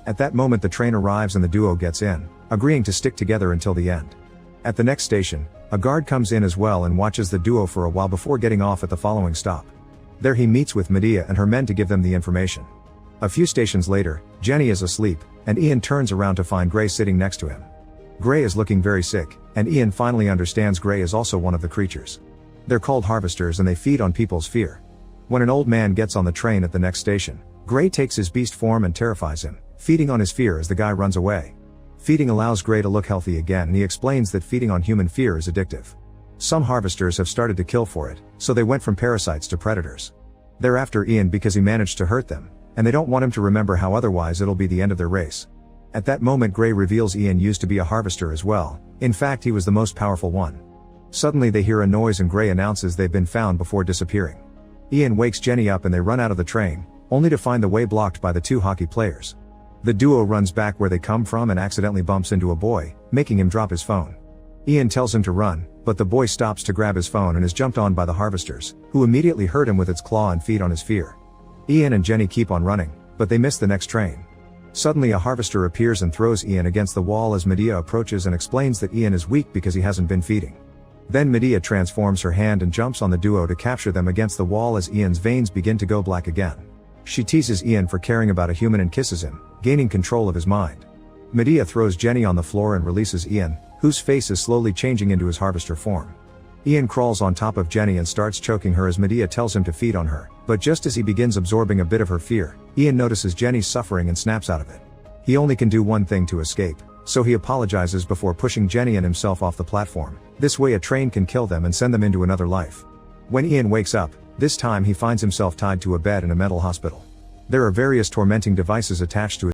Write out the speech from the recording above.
At that moment the train arrives and the duo gets in, agreeing to stick together until the end. At the next station, a guard comes in as well and watches the duo for a while before getting off at the following stop. There he meets with Medea and her men to give them the information. A few stations later, Jenny is asleep, and Ian turns around to find Gray sitting next to him. Gray is looking very sick, and Ian finally understands Gray is also one of the creatures. They're called harvesters and they feed on people's fear. When an old man gets on the train at the next station, Gray takes his beast form and terrifies him, feeding on his fear as the guy runs away. Feeding allows Gray to look healthy again, and he explains that feeding on human fear is addictive. Some harvesters have started to kill for it, so they went from parasites to predators. They're after Ian because he managed to hurt them, and they don't want him to remember how otherwise it'll be the end of their race. At that moment Gray reveals Ian used to be a harvester as well. In fact, he was the most powerful one. Suddenly they hear a noise and Gray announces they've been found before disappearing. Ian wakes Jenny up and they run out of the train, only to find the way blocked by the two hockey players. The duo runs back where they come from and accidentally bumps into a boy, making him drop his phone. Ian tells him to run, but the boy stops to grab his phone and is jumped on by the harvesters, who immediately hurt him with its claw and feed on his fear. Ian and Jenny keep on running, but they miss the next train. Suddenly a harvester appears and throws Ian against the wall as Medea approaches and explains that Ian is weak because he hasn't been feeding. Then Medea transforms her hand and jumps on the duo to capture them against the wall as Ian's veins begin to go black again. She teases Ian for caring about a human and kisses him, gaining control of his mind. Medea throws Jenny on the floor and releases Ian, whose face is slowly changing into his harvester form. Ian crawls on top of Jenny and starts choking her as Medea tells him to feed on her, but just as he begins absorbing a bit of her fear, Ian notices Jenny's suffering and snaps out of it. He only can do one thing to escape, so he apologizes before pushing Jenny and himself off the platform. This way a train can kill them and send them into another life. When Ian wakes up, this time he finds himself tied to a bed in a mental hospital. There are various tormenting devices attached to